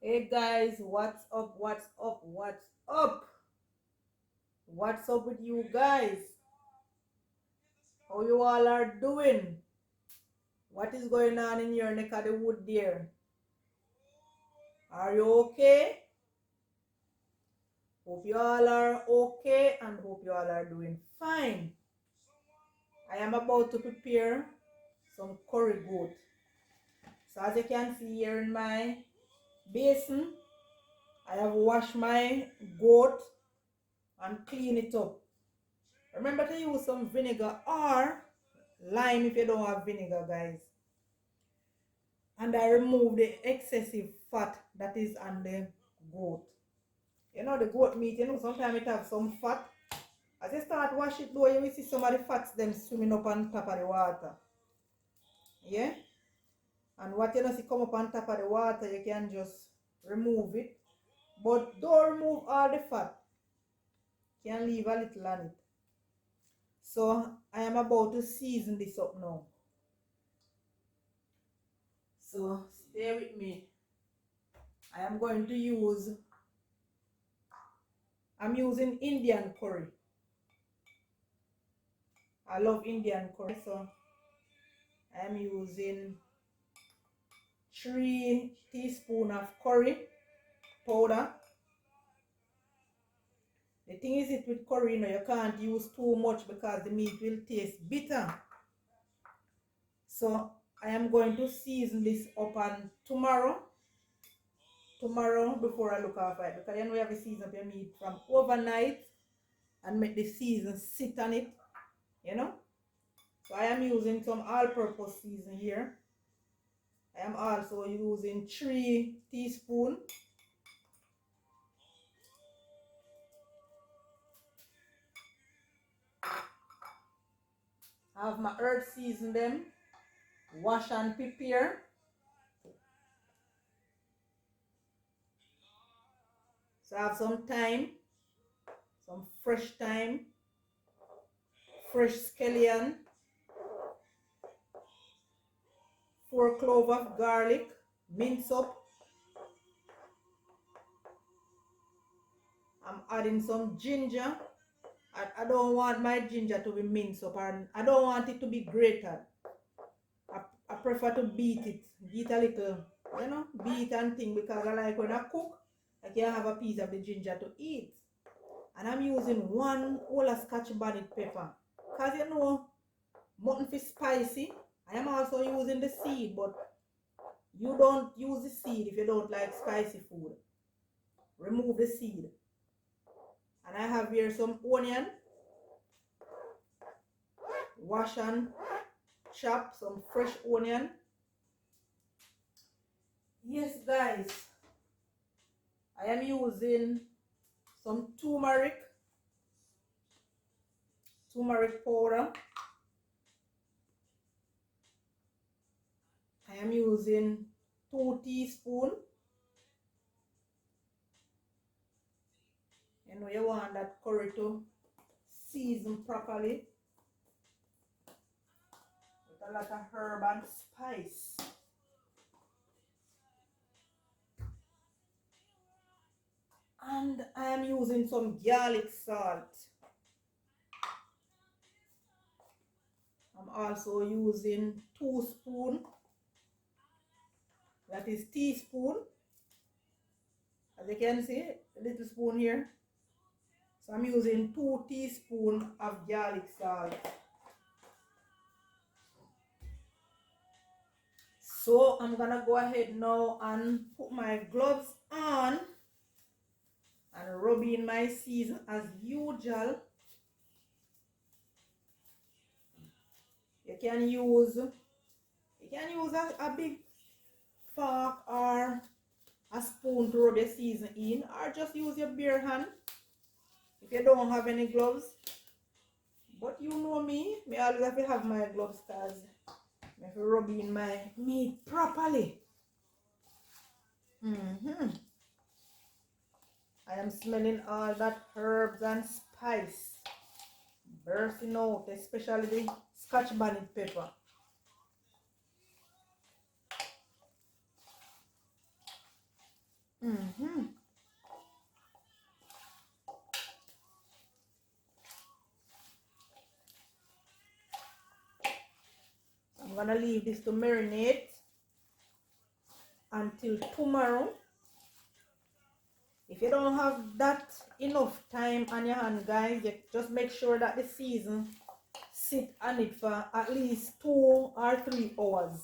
Hey guys, what's up? What's up? What's up? What's up with you guys? How you all are doing? What is going on in your neck of the wood there? Are you okay? Hope you all are okay and hope you all are doing fine. I am about to prepare some curry goat. So as you can see here in my basin, I have washed my goat and clean it up. Remember to use some vinegar or lime if you don't have vinegar, guys. And I remove the excessive fat that is on the goat. You know the goat meat, sometimes it have some fat. As you start wash it though, you will see some of the fats them swimming up on top of the water. Yeah? And what you know see come up on top of the water, you can just remove it. But don't remove all the fat. You can leave a little on it. So I am about to season this up now. So stay with me. I'm using Indian curry. I love Indian curry, so I'm using 3 teaspoons of curry powder. The thing is it with curry, you can't use too much because the meat will taste bitter. So I am going to season this up on tomorrow before I look after it, because you have to season up your meat from overnight and make the season sit on it, So I am using some all-purpose season here. I am also using 3 teaspoons. I have my herb season them, wash and prepare. So I have some thyme, some fresh thyme, fresh scallion, 4 cloves of garlic, minced up. I'm adding some ginger. I don't want my ginger to be minced up, and I don't want it to be grated. I prefer to beat a little, beat and thing, because I like when I cook, I can have a piece of the ginger to eat. And I'm using 1 whole of scotch bonnet pepper, because mutton fish spicy. I am also using the seed, but you don't use the seed if you don't like spicy food. Remove the seed. And I have here some onion, wash and chop some fresh onion. Yes guys, I am using some turmeric powder. I am using 2 teaspoons. You want that curry to season properly with a lot of herb and spice. And I am using some garlic salt. I'm also using 2 spoons. That is teaspoon. As you can see, a little spoon here. So I'm using 2 teaspoons of garlic salt. So I'm gonna go ahead now and put my gloves on and rub in my season as usual. You can use a big fork or a spoon to rub your season in, or just use your bare hand if you don't have any gloves. But you know me, I always have to have my gloves because I have to rub in my meat properly. I am smelling all that herbs and spice bursting out, especially the scotch bonnet pepper. I'm gonna leave this to marinate until tomorrow. If you don't have that enough time on your hand, guys, you just make sure that the season sit on it for at least 2 or 3 hours.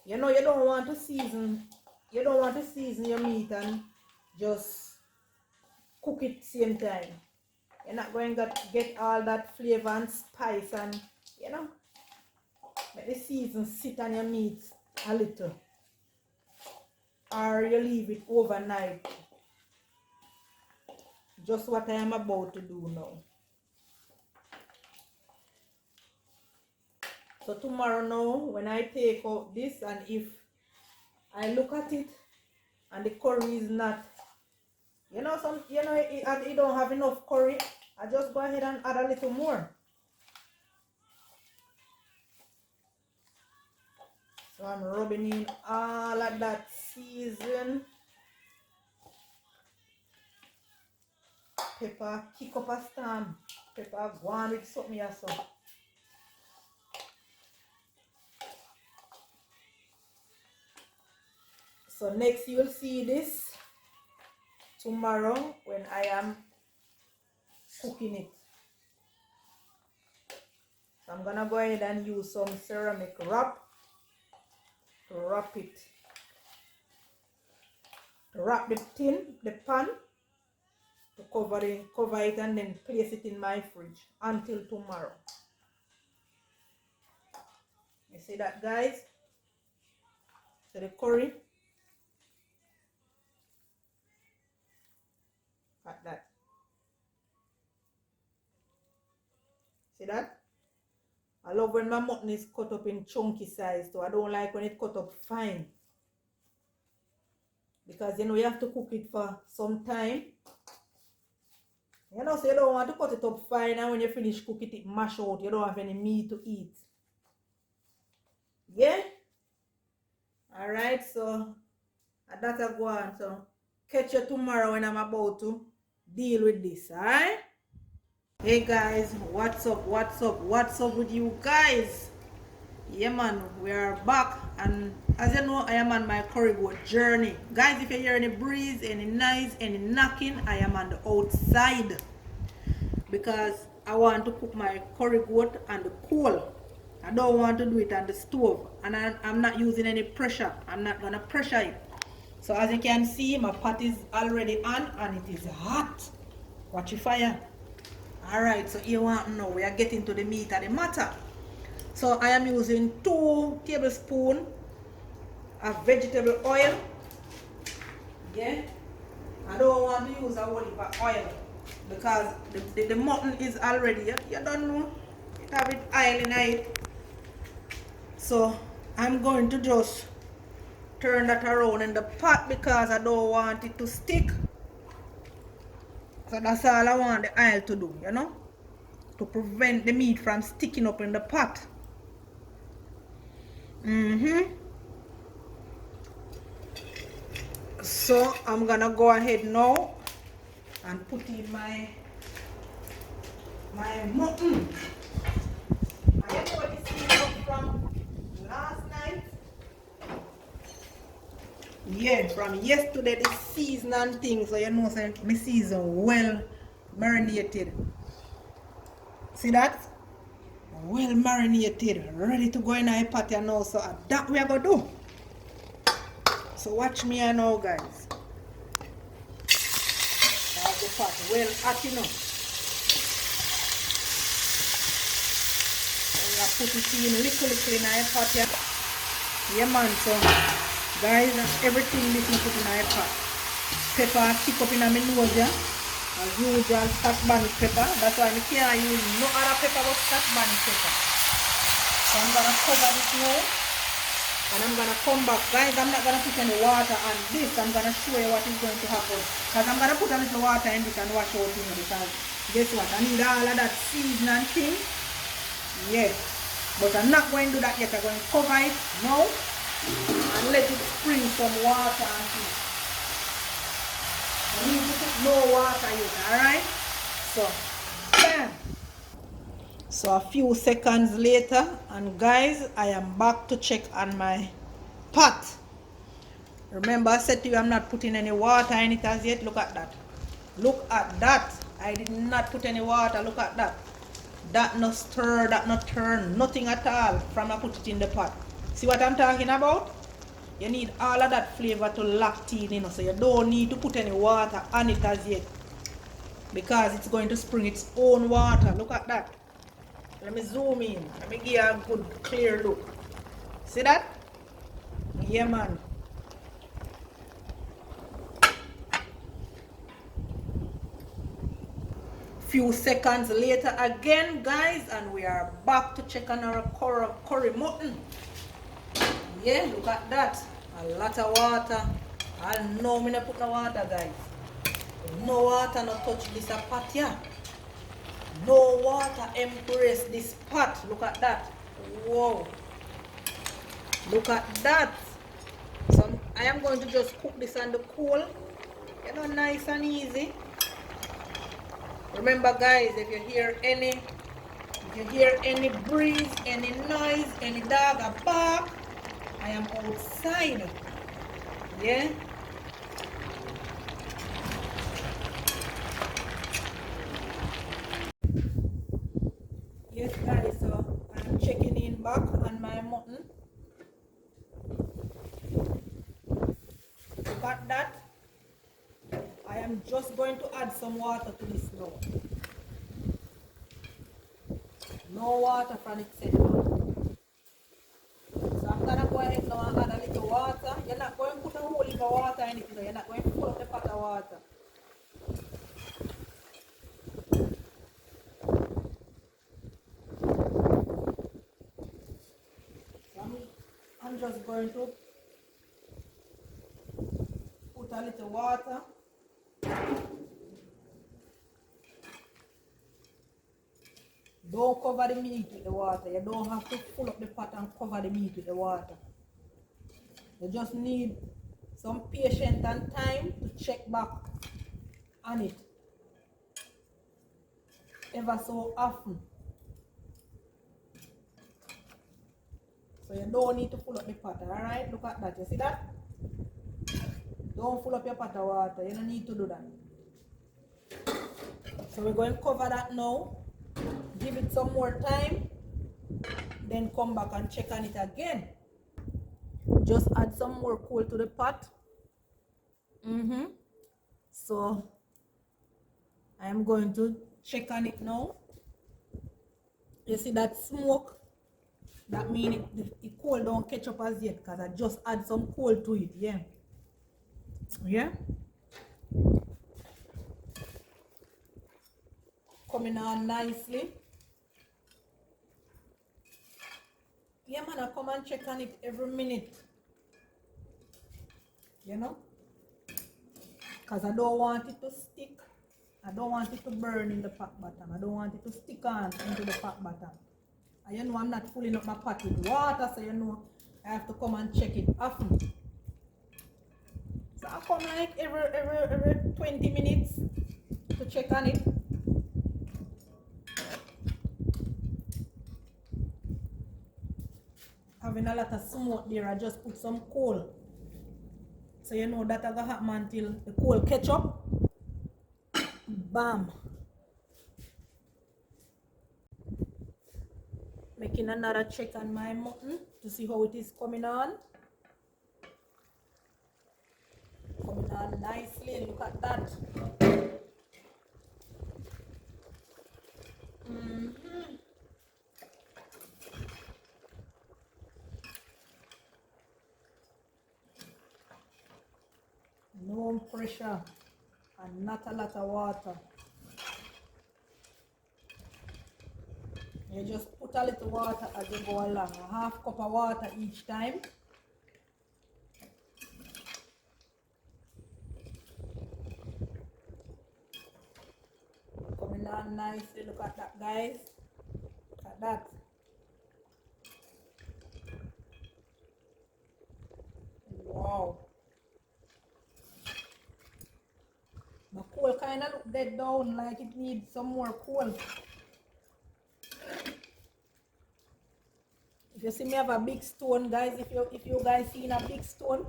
You know, you don't want to season your meat and just cook it same time. You're not going to get all that flavor and spice, and you know, let the season sit on your meat a little, or you leave it overnight. Just what I am about to do now. So tomorrow now, when I take out this, and if I look at it and the curry is not, you don't have enough curry, I just go ahead and add a little more. So I'm rubbing in all of that season. Pepper, kick up a storm. Pepper, go on with something else. So next you will see this tomorrow when I am cooking it. So I'm gonna go ahead and use some ceramic wrap to wrap it. To wrap the pan, to cover it and then place it in my fridge until tomorrow. You see that, guys? So the curry, like that. See that? I love when my mutton is cut up in chunky size, so I don't like when it cut up fine. Because you know you have to cook it for some time. You know, so you don't want to cut it up fine, and when you finish cooking it mash out, you don't have any meat to eat. Yeah? Alright, so that's a go on. So catch you tomorrow when I'm about to deal with this, alright? Hey guys, what's up with you guys? Yeah man, we are back, and as you know, I am on my curry goat journey. Guys, if you hear any breeze, any noise, any knocking, I am on the outside because I want to cook my curry goat on the coal. I don't want to do it on the stove, and I'm not using any pressure. I'm not gonna pressure it. So as you can see, my pot is already on and it is hot. Watch the fire. Alright, so you want to know, we are getting to the meat of the matter. So I am using 2 tablespoons of vegetable oil. Yeah, I don't want to use a olive oil because the mutton is already, you don't know, it have it oil in it. So I'm going to just turn that around in the pot because I don't want it to stick. So that's all I want the oil to do, you know, to prevent the meat from sticking up in the pot. So I'm gonna go ahead now and put in my mutton. I don't know what this is from last night. Yeah, from yesterday, the season and things, so you know, so my season well marinated. See that? Well marinated, ready to go in a pot now. So that we are gonna do. So watch me now, guys. I have the pot well hot, you know. So I put it in little in a pot here. Yeah man, so guys, everything this I put in a pot. Pepper kick up in my nose, yeah. As usual, scotch bonnet pepper. That's why I can't use no other pepper but scotch bonnet pepper. So I'm gonna cover this now, and I'm gonna come back, guys. I'm not gonna put any water on this. I'm gonna show you what is going to happen. Because I'm gonna put a little water in this and wash out, you know, because guess what? I need all of that seasoning thing. Yeah. But I'm not going to do that yet. I'm going to cover it now and let it spring some water and things. You need to put no water in, alright? So, bam. So a few seconds later, and guys, I am back to check on my pot. Remember I said to you I'm not putting any water in it as yet. Look at that. Look at that. I did not put any water. Look at that. That no stir, that no turn, nothing at all from I put it in the pot. See what I'm talking about? You need all of that flavor to lock in, you know, so you don't need to put any water on it as yet, because it's going to spring its own water. Look at that. Let me zoom in. Let me give you a good clear look. See that? Yeah, man. Few seconds later again, guys, and we are back to check on our curry mutton. Yeah, look at that. A lot of water. I know me not put no water, guys. No water, no touch this pot here. No water embrace this pot. Look at that. Whoa. Look at that. So I am going to just cook this on the coal. You know, nice and easy. Remember, guys, if you hear any breeze, any noise, any dog a bark, I am outside. Yeah. Yes, guys. So I'm checking in back on my mutton. Look at that. I am just going to add some water to this now. No water from itself. So I'm gonna go ahead now and add a little water. You're not going to put a whole heap of water in it, you're not going to fill up the pot of water. So I'm just going to put a little water. Don't cover the meat with the water. You don't have to fill up the pot and cover the meat with the water. You just need some patience and time to check back on it ever so often. So you don't need to fill up the pot, alright? Look at that, you see that? Don't fill up your pot of water, you don't need to do that. So we're going to cover that now. Give it some more time. Then come back and check on it again. Just add some more coal to the pot. So I am going to check on it now. You see that smoke? That means the coal don't catch up as yet, because I just add some coal to it. Yeah. Yeah. Coming on nicely. Yeah, man, I come and check on it every minute. You know? Because I don't want it to stick. I don't want it to burn in the pot bottom. I don't want it to stick on into the pot bottom. And you know I'm not filling up my pot with water, so you know I have to come and check it often. So I come like every 20 minutes to check on it. Having a lot of smoke there, I just put some coal. So you know that I gonna happen until the coal catch up. Bam. Making another check on my mutton to see how it is coming on. Coming on nicely, look at that. No pressure and not a lot of water. You just put a little water as you go along, a half cup of water each time. Coming on nicely, look at that, guys. Look at that. Wow. kind of look dead down, like it needs some more coal. If you see me have a big stone, guys, if you guys seen a big stone,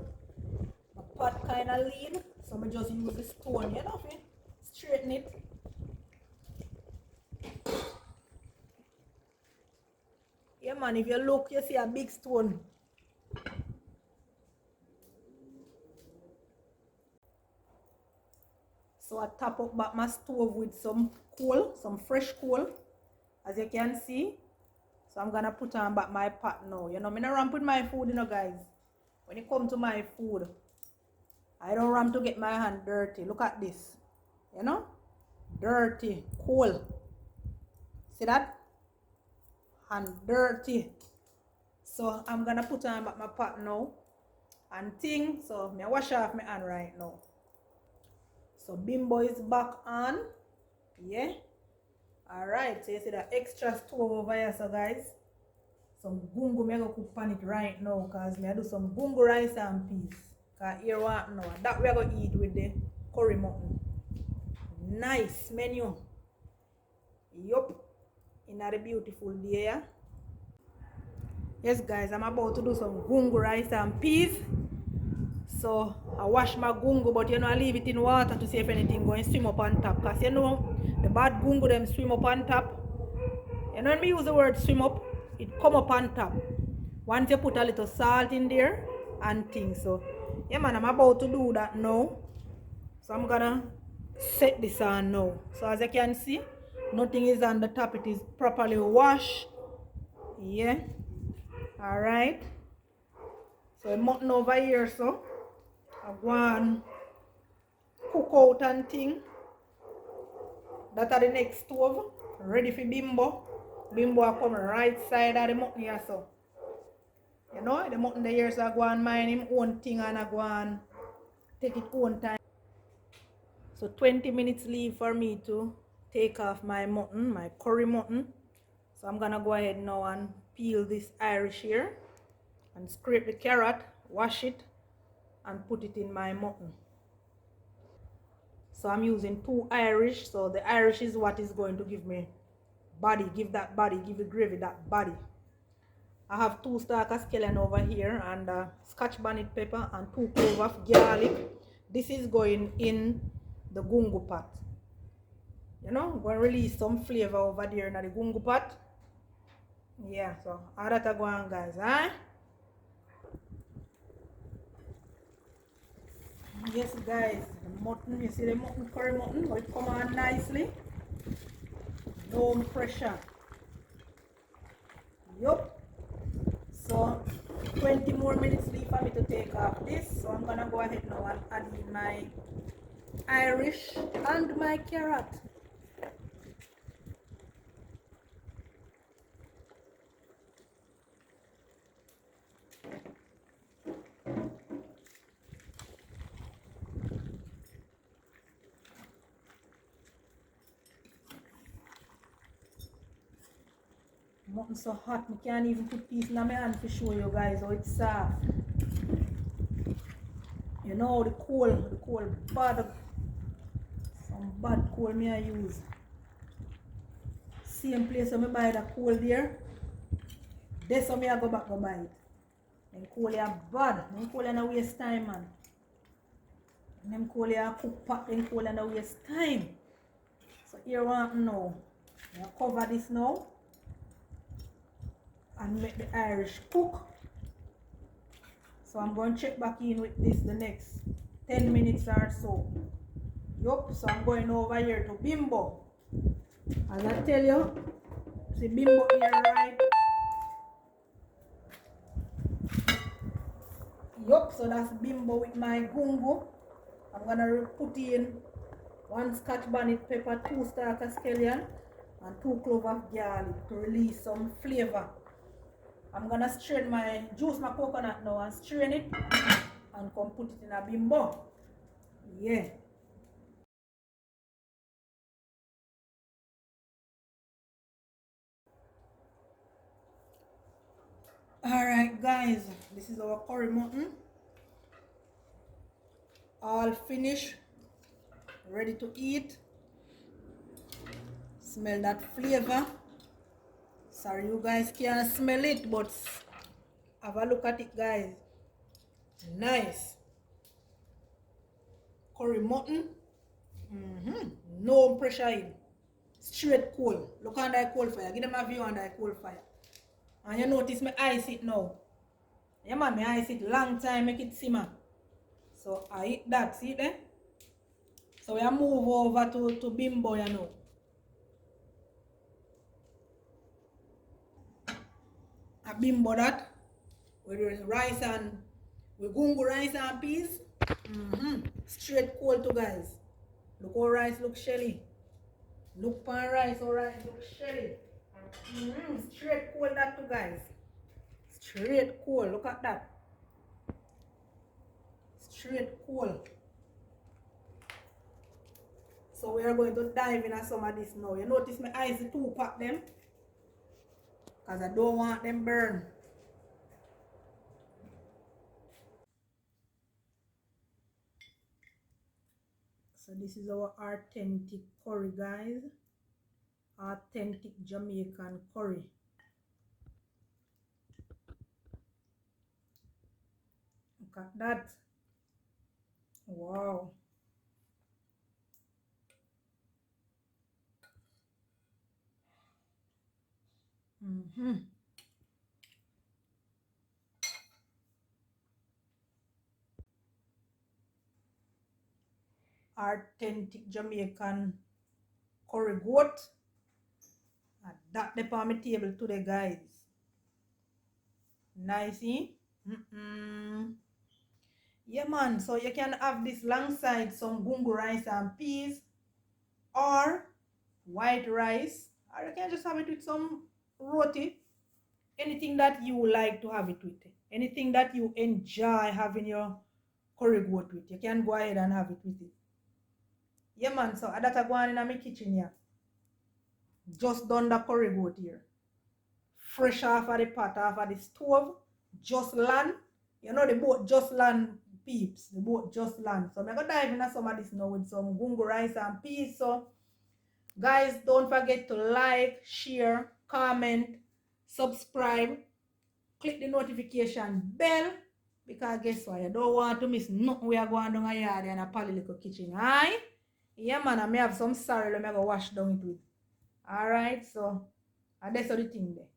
my pot kind of lean, so I just use the stone, you know, straighten it. Yeah, man, if you look, you see a big stone. So I top up back my stove with some coal, some fresh coal, as you can see. So I'm gonna put on back my pot now. You know, I'm not ramp with my food, you know, guys. When it comes to my food, I don't ramp to get my hand dirty. Look at this. You know? Dirty. Coal. See that? Hand dirty. So I'm gonna put on back my pot now. And thing. So I wash off my hand right now. So bimbo is back on. Yeah. Alright. So you see the extra stove over here, so guys. Some gungo, me go cook pan it right now, cause me I do some gungo rice and peas. Cause here what now, that we are gonna eat with the curry mutton. Nice menu. Yup. Another beautiful day. Yeah? Yes, guys, I'm about to do some gungo rice and peas. So I wash my gungo, but you know I leave it in water to see if anything going swim up on top. Cause you know the bad gungo them swim up on top. You know when we use the word swim up, it come up on top. Once you put a little salt in there and things. So yeah, man, I'm about to do that now. So I'm gonna set this on now. So as you can see, nothing is on the top. It is properly washed. Yeah. Alright. So mutton over here, so I go and cook out and thing. That are the next stove. Ready for bimbo. Bimbo will come right side of the mutton here, so. You know, the mutton the years I go and mine him own thing and I go and take it own time. So 20 minutes leave for me to take off my mutton, my curry mutton. So I'm gonna go ahead now and peel this Irish here and scrape the carrot, wash it and put it in my mutton. So I'm using 2 Irish. So the Irish is what is going to give me body, give the gravy that body. I have 2 stalks of scallion over here and scotch bonnet pepper and 2 cloves of garlic. This is going in the gungo pot. You know, I'm going to release some flavor over there in the gungo pot. Yeah, so how that go on, guys, huh? Yes, guys, the mutton, you see the mutton, curry mutton, how it come on nicely. No pressure. Yup. So 20 more minutes leave for me to take off this. So I'm gonna go ahead now and add in my Irish and my carrot. Mutton so hot, I can't even put piece in my hand to show you guys how it's soft. You know the coal bad. Some bad coal me I use. Same place where I buy the coal there. That's how I go back to buy it. Them coal are bad. Them coal are no waste time, man. Them coal are cook pack, them coal are no waste time. So here want now. I cover this now and make the Irish cook. So I'm going to check back in with this the next 10 minutes or so. Yup, so I'm going over here to bimbo. As I tell you, see bimbo here right. Yup, so that's bimbo with my gungo. I'm gonna put in 1 scotch bonnet pepper, 2 stalks of scallion, and 2 cloves of garlic to release some flavor. I'm gonna strain my juice my coconut now and strain it and come put it in a bimbo. Yeah. Alright guys, this is our curry mutton. All finished. ready to eat. Smell that flavor. Sorry you guys can't smell it, but have a look at it, guys. Nice. Curry mutton. No pressure in. Straight cool. Look on that coal fire. Give them a view on that coal fire. And you notice me ice it now. Yeah man, me ice it long time, make it simmer. So I eat that, see there? So we move over to bimbo, you know. A bimbo that with rice and with gungu rice and peas. Straight cold to guys. Look how rice look shelly. Look pan rice, how rice look shelly. Straight cold that to guys. Straight cold. Look at that. Straight cold. So we are going to dive in some of this now. You notice my eyes too pack them. Because I don't want them burn. So this is our authentic curry, guys. Authentic Jamaican curry. Look at that. Wow. Authentic Jamaican curry goat. And that the on my table today, guys. Nice, Yeah, man. So you can have this alongside some gungu rice and peas, or white rice, or you can just have it with some roti. Anything that you like to have it with. Anything that you enjoy having your curry goat with. You can go ahead and have it with it. Yeah, man. So that I go on in my kitchen here. Just done the curry goat here. Fresh off of the pot, off of the stove. Just land. You know the boat just land, peeps. The boat just land. So I'm going to dive into some of this now with some gungo rice and peas. So guys, don't forget to like, share, comment, subscribe. Click the notification bell. Because guess what? You don't want to miss nothing we are going down a yard and a pally little kitchen. Aye? Yeah, man. I may have some sorrel. I may go wash down it with. Alright, so that's the thing there.